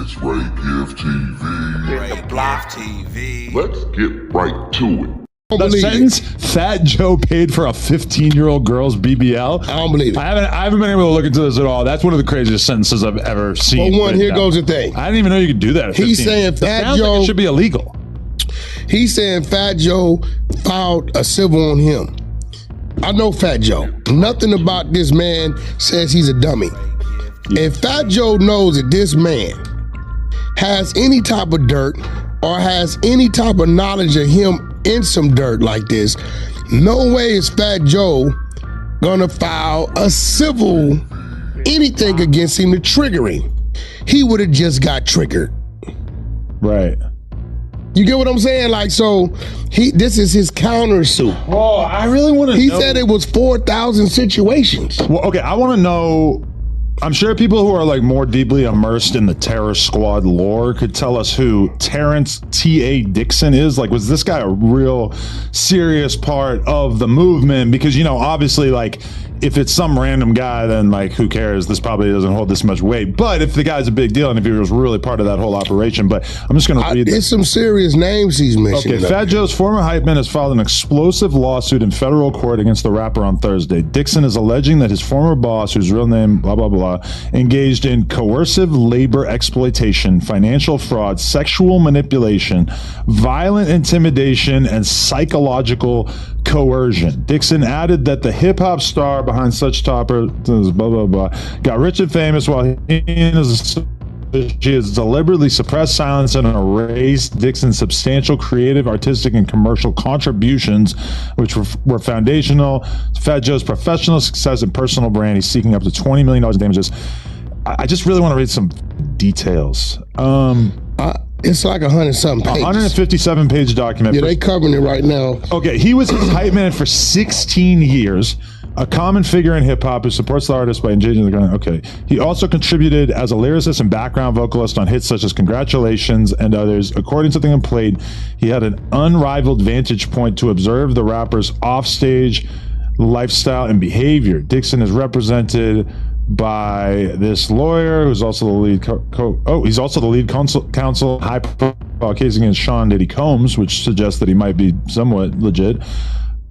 It's Ray Gift TV. The Block TV. Let's get right to it. The sentence, Fat Joe paid for a 15-year-old girl's BBL. I don't believe it. I haven't been able to look into this at all. That's one of the craziest sentences I've ever seen. Well, here goes the thing. I didn't even know you could do that at 15. He's saying Fat Joe... Like it should be illegal. He's saying Fat Joe filed a civil on him. I know Fat Joe. Nothing about this man says he's a dummy. If Fat Joe knows that this man has any type of dirt or has any type of knowledge of him in some dirt like this, no way is Fat Joe gonna file a civil anything against him to trigger him. He would have just got triggered. Right. You get what I'm saying? Like, so this is his countersuit. Oh, I really want to know. He said it was 4,000 situations. Well, okay, I want to know. I'm sure people who are like more deeply immersed in the Terror Squad lore could tell us who Terrance T.A. Dixon is. Like, was this guy a real serious part of the movement? Because, you know, obviously, like, if it's some random guy, then like, who cares? This probably doesn't hold this much weight. But if the guy's a big deal and if he was really part of that whole operation, but I'm just going to read this. It's some serious names he's mentioning. Okay, Fat Joe's former hype man has filed an explosive lawsuit in federal court against the rapper on Thursday. Dixon is alleging that his former boss, whose real name, blah, blah, blah, engaged in coercive labor exploitation, financial fraud, sexual manipulation, violent intimidation, and psychological coercion. Dixon added that the hip-hop star behind such topper, blah, blah, blah, got rich and famous while he and his associates deliberately suppressed, silence, and erased Dixon's substantial creative, artistic, and commercial contributions, which were foundational to Fat Joe's professional success and personal brand. He's seeking up to $20 million in damages. I just really want to read some details. It's like 100-something pages. 157-page document. Yeah, they covering it right now. Okay, he was his hype man for 16 years. A common figure in hip-hop who supports the artist by engaging the ground. Okay. He also contributed as a lyricist and background vocalist on hits such as Congratulations and others. According to the complaint, he had an unrivaled vantage point to observe the rapper's offstage lifestyle and behavior. Dixon is represented by this lawyer who's also the lead he's also the lead counsel high-profile case against Sean Diddy Combs, which suggests that he might be somewhat legit.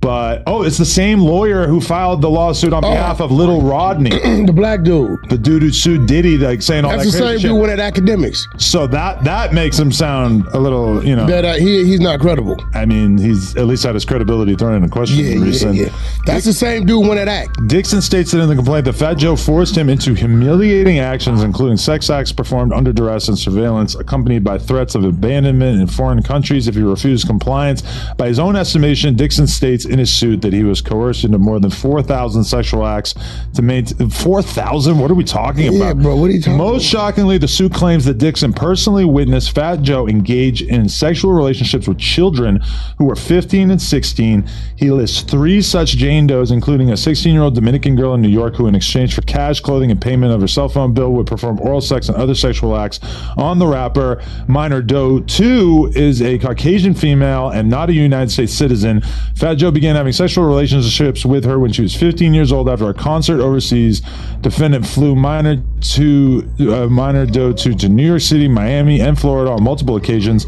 But, it's the same lawyer who filed the lawsuit on behalf of Little Rodney. The black dude. The dude who sued Diddy, like saying all that crazy shit. That's the same dude with academics. So that makes him sound a little, you know. That he's not credible. I mean, he's at least had his credibility thrown into question in recent. Yeah. That's the same dude when it act. Dixon states that in the complaint that Fat Joe forced him into humiliating actions, including sex acts performed under duress and surveillance, accompanied by threats of abandonment in foreign countries if he refused compliance. By his own estimation, Dixon states in his suit that he was coerced into more than 4,000 sexual acts to maintain 4,000. What are we talking about? Yeah, bro, what are you talking about? Most shockingly, the suit claims that Dixon personally witnessed Fat Joe engage in sexual relationships with children who were 15 and 16. He lists 3 such Jane Does, including a 16-year-old Dominican girl in New York who, in exchange for cash, clothing, and payment of her cell phone bill, would perform oral sex and other sexual acts on the rapper. Minor Doe 2 is a Caucasian female and not a United States citizen. Fat Joe began having sexual relationships with her when she was 15 years old after a concert overseas. Defendant flew Minor Doe 2 to New York City, Miami, and Florida on multiple occasions.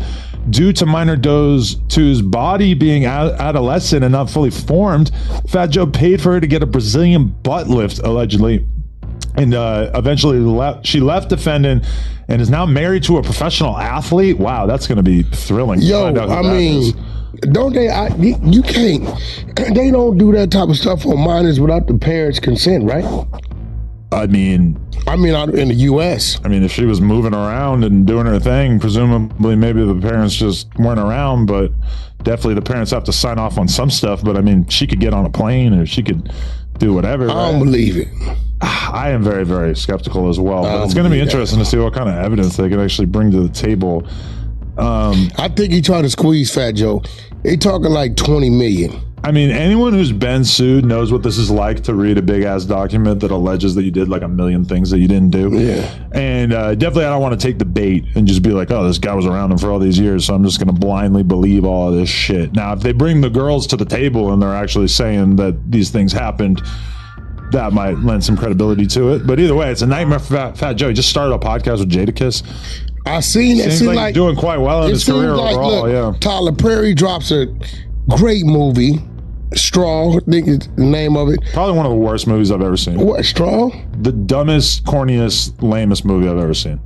Due to Minor Doe 2's body being adolescent and not fully formed, Fat Joe paid for her to get a Brazilian butt lift, allegedly. And eventually she left defendant and is now married to a professional athlete. Wow, that's going to be thrilling. Yo, I mean, don't they? You can't. They don't do that type of stuff on minors without the parents' consent, right? I mean, in the U.S. I mean, if she was moving around and doing her thing, presumably maybe the parents just weren't around, but definitely the parents have to sign off on some stuff. But I mean, she could get on a plane or she could do whatever. I don't believe it. I am very, very skeptical as well. But it's going to be interesting to see what kind of evidence they can actually bring to the table. I think he tried to squeeze Fat Joe. They talking like 20 million. I mean, anyone who's been sued knows what this is like to read a big ass document that alleges that you did like a million things that you didn't do. Yeah. And definitely I don't want to take the bait and just be like, oh, this guy was around him for all these years, so I'm just going to blindly believe all of this shit. Now, if they bring the girls to the table and they're actually saying that these things happened, that might lend some credibility to it. But either way, it's a nightmare for Fat Joe. He just started a podcast with Jadakiss. I seen that. Seems like doing quite well in his career overall. Yeah. Tyler Perry drops a great movie. Straw, I think is the name of it. Probably one of the worst movies I've ever seen. What, Straw? The dumbest, corniest, lamest movie I've ever seen.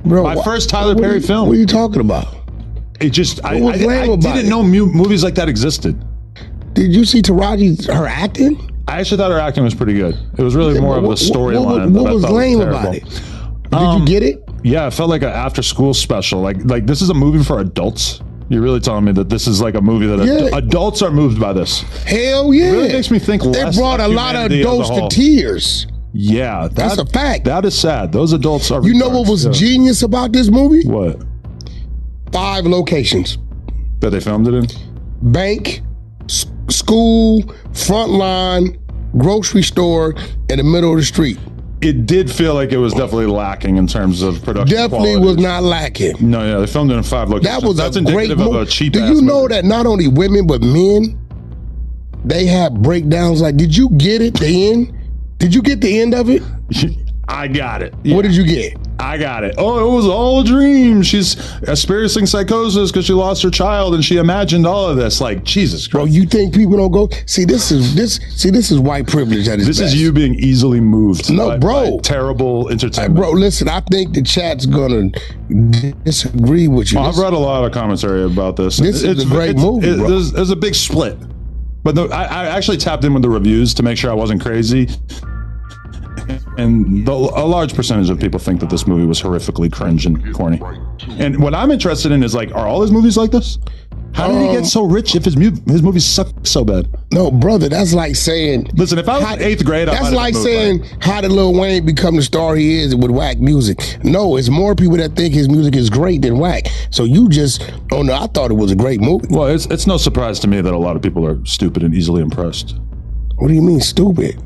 Bro, my first Tyler Perry film. What are you talking about? It just, I lame didn't know movies like that existed. Did you see Taraji, her acting? I actually thought her acting was pretty good. It was really more of the storyline. What was lame about it? Did you get it? Yeah, it felt like an after-school special. Like this is a movie for adults. You're really telling me that this is like a movie that adults are moved by this? Hell yeah! It really makes me think. They brought a lot of adults to tears. Yeah, that's a fact. That is sad. Those adults are. You know what was genius about this movie? What? 5 locations that they filmed it in: bank, school, front line, grocery store, in the middle of the street. It did feel like it was definitely lacking in terms of production. Definitely was not lacking. No, yeah, they filmed it in 5 locations. That's a great movie. Of a cheap. Do you know that not only women but men, they have breakdowns? Like, did you get it? The end? Did you get the end of it? I got it. Yeah. What did you get? I got it. Oh, it was all a dream. She's experiencing psychosis because she lost her child and she imagined all of this. Like, Jesus Christ. Bro, you think people don't go? See, this is white privilege at its best. This is you being easily moved. No, bro. By terrible entertainment. Bro, listen, I think the chat's gonna disagree with you. I've read a lot of commentary about this. This is a great movie, bro. There's a big split. But I actually tapped in with the reviews to make sure I wasn't crazy. And a large percentage of people think that this movie was horrifically cringe and corny. And what I'm interested in is, like, are all his movies like this? How did he get so rich if his movies suck so bad? No, brother, that's like saying... Listen, if I was in 8th grade, that's like saying, how did Lil Wayne become the star he is with Wack music? No, it's more people that think his music is great than Wack. So you just... Oh, no, I thought it was a great movie. Well, it's no surprise to me that a lot of people are stupid and easily impressed. What do you mean, stupid?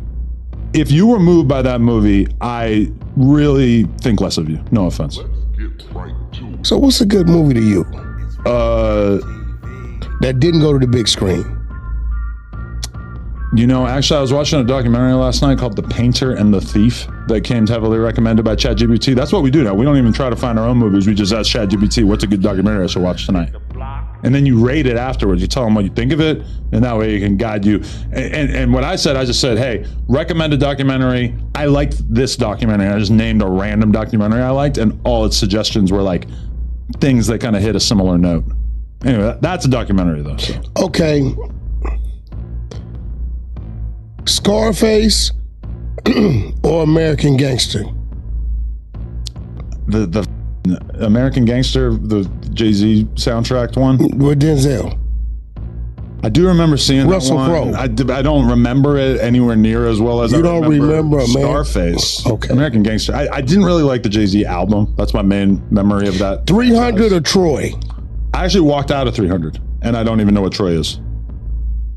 If you were moved by that movie, I really think less of you. No offense. So what's a good movie to you? That didn't go to the big screen. You know, actually, I was watching a documentary last night called The Painter and the Thief that came heavily recommended by ChatGPT. That's what we do now. We don't even try to find our own movies. We just ask ChatGPT, what's a good documentary I should watch tonight? And then you rate it afterwards. You tell them what you think of it, and that way it can guide you. And what I just said, hey, recommend a documentary. I liked this documentary. I just named a random documentary I liked, and all its suggestions were like things that kind of hit a similar note. Anyway, that's a documentary, though. So. Okay. Scarface or American Gangster? The American Gangster, the Jay-Z soundtracked one? With Denzel. I do remember seeing Russell that one. Crowe. I don't remember it anywhere near as well as you don't remember Scarface. Okay. American Gangster. I didn't really like the Jay-Z album. That's my main memory of that. 300 or Troy? I actually walked out of 300, and I don't even know what Troy is.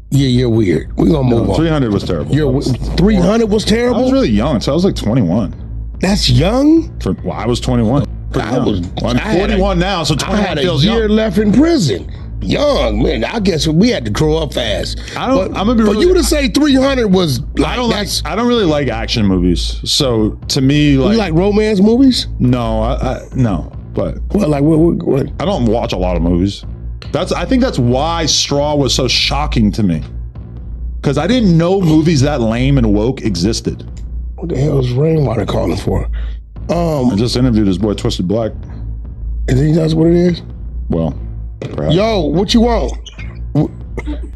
Yeah, you're weird. We're going to move on. 300 was terrible. 300 was terrible? I was really young, so I was like 21. That's young? I was 21. I'm 41 now, so 21 I had a feels year young. left in prison. Young, man. I guess we had to grow up fast. I'm gonna be for really, you to say 300 was like, I don't really like action movies. So to me, like, you like romance movies? No, no. But what? What? I don't watch a lot of movies. I think that's why Straw was so shocking to me, because I didn't know movies that lame and woke existed. What the hell is Rainwater calling for? I just interviewed his boy Twisted Black. You think that's what it is? Well, perhaps. Yo, what you want?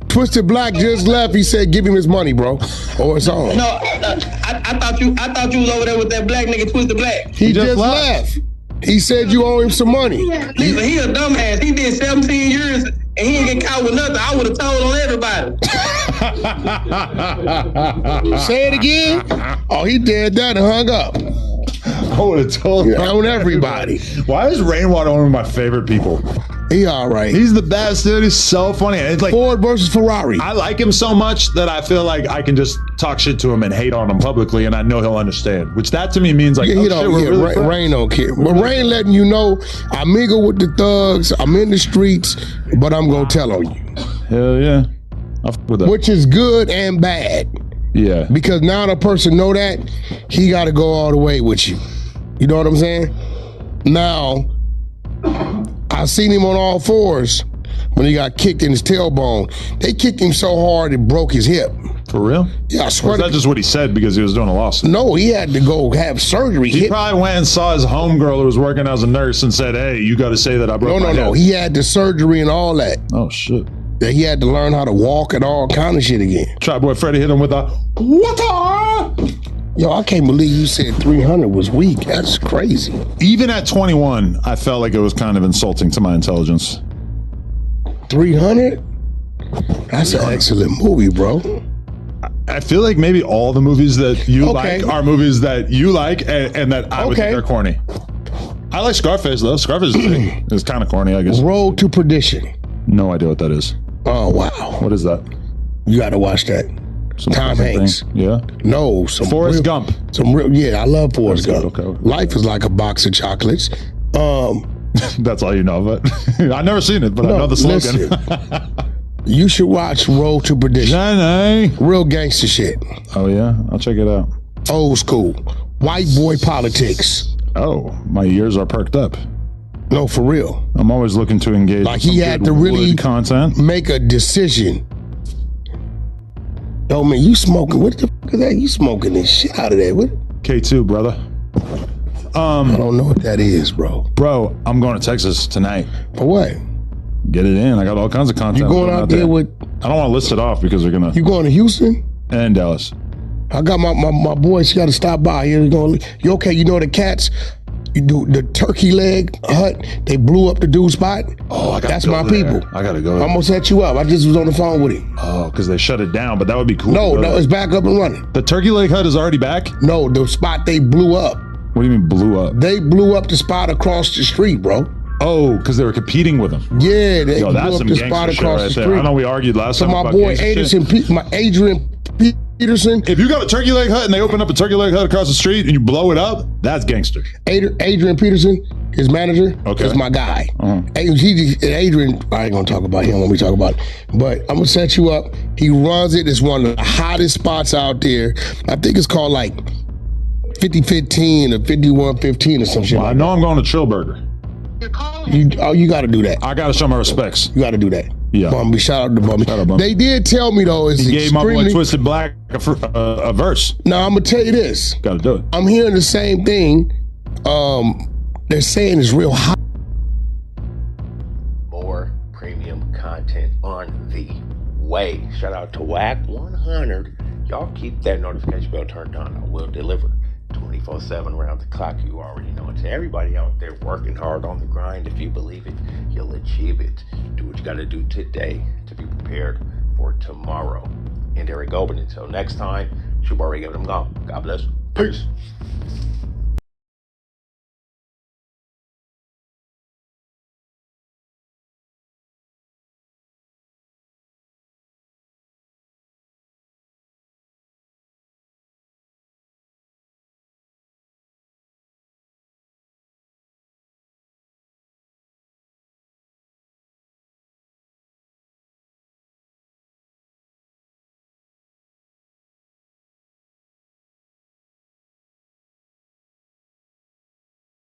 Twisted Black just left. He said, "Give him his money, bro, or it's on." No, I thought you was over there with that black nigga Twisted Black. He just left. He said you owe him some money. Listen, he a dumbass. He did 17 years and he ain't get caught with nothing. I would have told on everybody. Say it again. Oh, he did that and hung up. I would have told on everybody. Why is Rainwater one of my favorite people? He all right. He's the best, dude. He's so funny. It's like Ford versus Ferrari. I like him so much that I feel like I can just talk shit to him and hate on him publicly, and I know he'll understand. Which that to me means like, Rain don't care. But Rain letting you know I mingle with the thugs. I'm in the streets, but I'm gonna tell on you. Hell yeah. I'll f with that. Which is good and bad. Yeah. Because now the person know that he got to go all the way with you. You know what I'm saying? Now, I seen him on all fours when he got kicked in his tailbone. They kicked him so hard it broke his hip. For real? Yeah, I Or swear is to that just what he said because he was doing a lawsuit? No, he had to go have surgery. He probably went and saw his homegirl who was working as a nurse and said, hey, you got to say that I broke my hip. No. He had the surgery and all that. Oh, shit. That he had to learn how to walk and all kind of shit again. Try boy Freddie hit him with a water. Yo, I can't believe you said 300 was weak. That's crazy. Even at 21, I felt like it was kind of insulting to my intelligence. 300? That's an excellent movie, bro. I feel like maybe all the movies that you like are movies that you like and that I would think are corny. I like Scarface, though. Scarface is kind of corny, I guess. Road to Perdition. No idea what that is. Oh, wow. What is that? You got to watch that. Some Tom fucking Hanks. thing? Yeah. No, Forrest Gump. Yeah, I love Forrest Gump. Okay. Life is like a box of chocolates. That's all you know, but I've never seen it, but I know the slogan. Listen, you should watch Road to Perdition. Real gangster shit. Oh, yeah? I'll check it out. Old school. White boy politics. Oh, my ears are perked up. No, for real. I'm always looking to engage Like with he some had good to really wood content. make a decision. Yo, man, you smoking? What the fuck is that? You smoking this shit out of that? What? K2, brother. I don't know what that is, bro. Bro, I'm going to Texas tonight. For what? Get it in. I got all kinds of content. You going out there with? I don't want to list it off because they're gonna. You going to Houston? And Dallas. I got my boys. Got to stop by here. You okay? You know the cats. You do the turkey leg hut. They blew up the dude spot. Oh, I got. That's my people. I gotta go. I almost set you up. I just was on the phone with him. Oh, because they shut it down, but that would be cool. No, it's back up and running. The turkey leg hut is already back. No, the spot they blew up. What do you mean blew up? They blew up the spot across the street, bro. Oh, because they were competing with them. Yeah, they Yo, blew that's up some the gangster spot shit across right the there. street. I know we argued last So time my about boy gangster shit. Adrian Peterson. If you got a turkey leg hut and they open up a turkey leg hut across the street and you blow it up, that's gangster. Adrian Peterson, his manager, is my guy. Adrian, I ain't gonna talk about him when we talk about it, but I'm gonna set you up. He runs it. It's one of the hottest spots out there. I think it's called like 5015 or 5115 or some shit. Well, I know I'm going to Chillburger. You got to do that. I got to show my respects. You got to do that. Yeah. Bumby, shout out to Bumby. Shout out, Bumby. They did tell me though, it's He gave my boy extremely. Twisted Black a verse. Now I'm gonna tell you this. Got to do it. I'm hearing the same thing. They're saying it's real hot. More premium content on the way. Shout out to Wack 100. Y'all keep that notification bell turned on. I will deliver 24/7 around the clock. You already know it. To everybody out there working hard on the grind, if you believe it, you'll achieve it. Do what you got to do today to be prepared for tomorrow. And there we go. But until next time, you've already given them go. God bless. Peace.